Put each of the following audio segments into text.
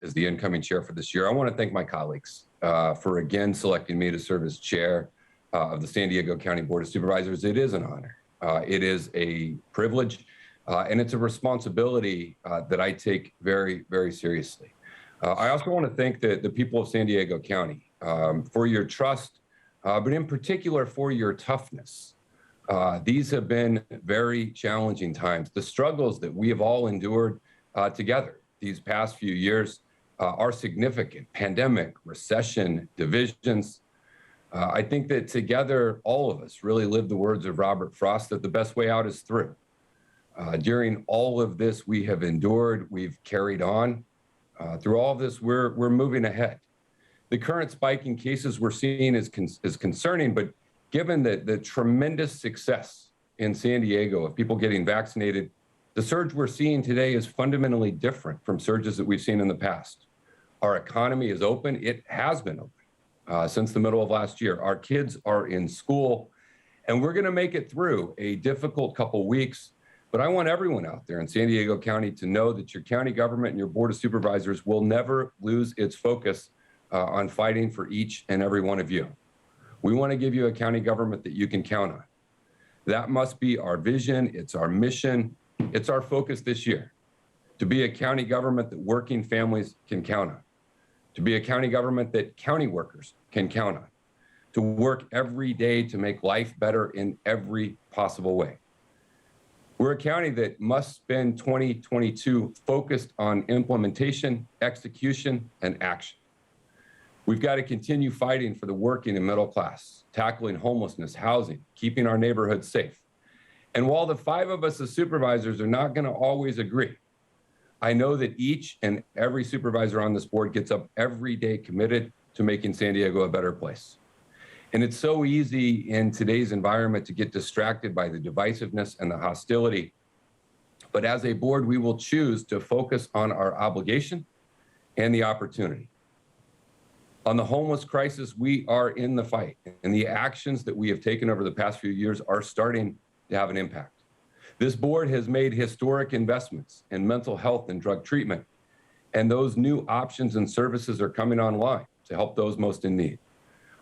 as the incoming chair for this year. I want to thank my colleagues for again selecting me to serve as chair of the San Diego County Board of Supervisors. It is an honor. It is a privilege, and it's a responsibility that I take very, very seriously. I also want to thank the people of San Diego County for your trust, but in particular for your toughness. These have been very challenging times. The struggles that we have all endured together these past few years are significant. Pandemic, recession, divisions. I think that together, all of us really live the words of Robert Frost that the best way out is through. During all of this, we have endured, we've carried on. Through all of this, we're moving ahead. The current spike in cases we're seeing is concerning, but given the tremendous success in San Diego of people getting vaccinated, the surge we're seeing today is fundamentally different from surges that we've seen in the past. Our economy is open. It has been open since the middle of last year. Our kids are in school, and we're going to make it through a difficult couple weeks. But I want everyone out there in San Diego County to know that your county government and your Board of Supervisors will never lose its focus on fighting for each and every one of you. We want to give you a county government that you can count on. That must be our vision. It's our mission. It's our focus this year, to be a county government that working families can count on, to be a county government that county workers can count on, to work every day to make life better in every possible way. We're a county that must spend 2022 focused on implementation, execution, and action. We've got to continue fighting for the working and middle class, tackling homelessness, housing, keeping our neighborhoods safe. And while the five of us as supervisors are not going to always agree, I know that each and every supervisor on this board gets up every day committed to making San Diego a better place. And it's so easy in today's environment to get distracted by the divisiveness and the hostility. But as a board, we will choose to focus on our obligation and the opportunity. On the homeless crisis, we are in the fight, and the actions that we have taken over the past few years are starting to have an impact. This board has made historic investments in mental health and drug treatment, and those new options and services are coming online to help those most in need.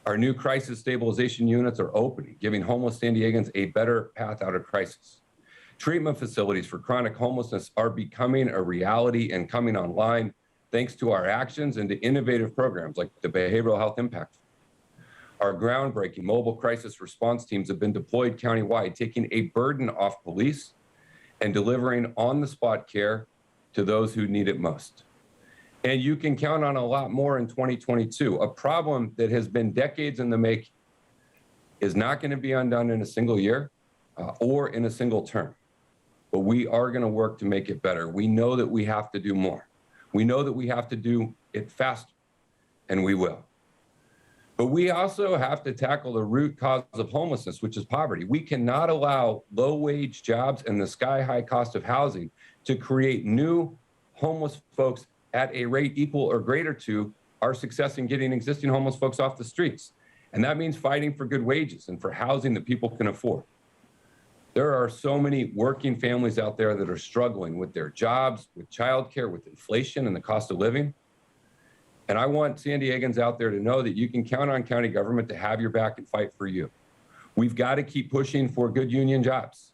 Our new crisis stabilization units are opening, giving homeless San Diegans a better path out of crisis. Treatment facilities for chronic homelessness are becoming a reality and coming online thanks to our actions and to innovative programs like the Behavioral Health Impact. Our groundbreaking mobile crisis response teams have been deployed countywide, taking a burden off police and delivering on-the-spot care to those who need it most. And you can count on a lot more in 2022. A problem that has been decades in the making is not going to be undone in a single year or in a single term. But we are going to work to make it better. We know that we have to do more. We know that we have to do it faster, and we will. But we also have to tackle the root cause of homelessness, which is poverty. We cannot allow low-wage jobs and the sky-high cost of housing to create new homeless folks at a rate equal or greater to our success in getting existing homeless folks off the streets. And that means fighting for good wages and for housing that people can afford. There are so many working families out there that are struggling with their jobs, with childcare, with inflation and the cost of living. And I want San Diegans out there to know that you can count on county government to have your back and fight for you. We've got to keep pushing for good union jobs.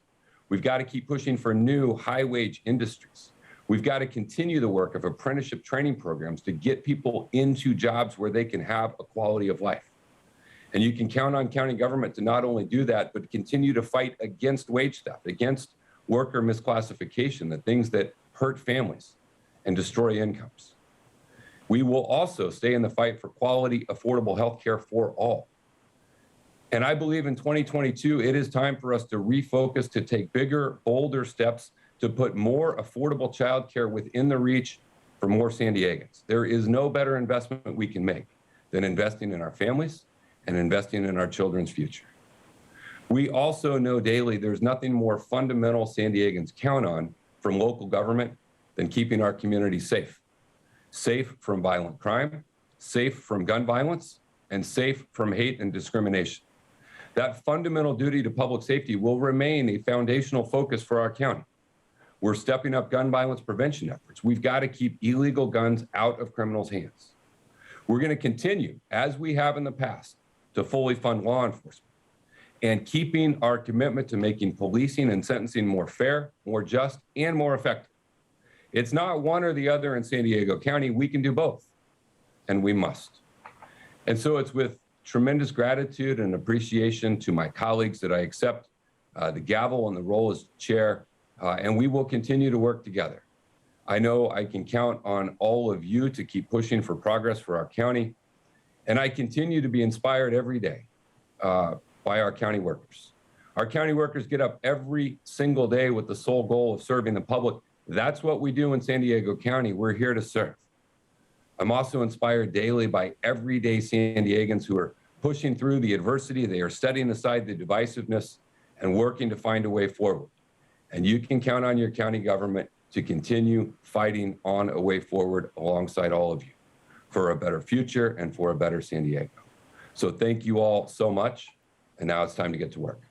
We've got to keep pushing for new high-wage industries. We've got to continue the work of apprenticeship training programs to get people into jobs where they can have a quality of life. And you can count on county government to not only do that, but to continue to fight against wage theft, against worker misclassification, the things that hurt families and destroy incomes. We will also stay in the fight for quality, affordable health care for all. And I believe in 2022, it is time for us to refocus, to take bigger, bolder steps to put more affordable child care within the reach for more San Diegans. There is no better investment we can make than investing in our families and investing in our children's future. We also know daily there's nothing more fundamental San Diegans count on from local government than keeping our community safe. Safe from violent crime, safe from gun violence, and safe from hate and discrimination. That fundamental duty to public safety will remain a foundational focus for our county. We're stepping up gun violence prevention efforts. We've got to keep illegal guns out of criminals' hands. We're going to continue, as we have in the past, to fully fund law enforcement and keeping our commitment to making policing and sentencing more fair, more just, and more effective. It's not one or the other in San Diego County. We can do both, and we must. And so it's with tremendous gratitude and appreciation to my colleagues that I accept the gavel and the role as chair, and we will continue to work together. I know I can count on all of you to keep pushing for progress for our county, and I continue to be inspired every day by our county workers. Our county workers get up every single day with the sole goal of serving the public. That's what we do in San Diego County. We're here to serve. I'm also inspired daily by everyday San Diegans who are pushing through the adversity. They are setting aside the divisiveness and working to find a way forward. And you can count on your county government to continue fighting on a way forward alongside all of you for a better future and for a better San Diego. So thank you all so much. And now it's time to get to work.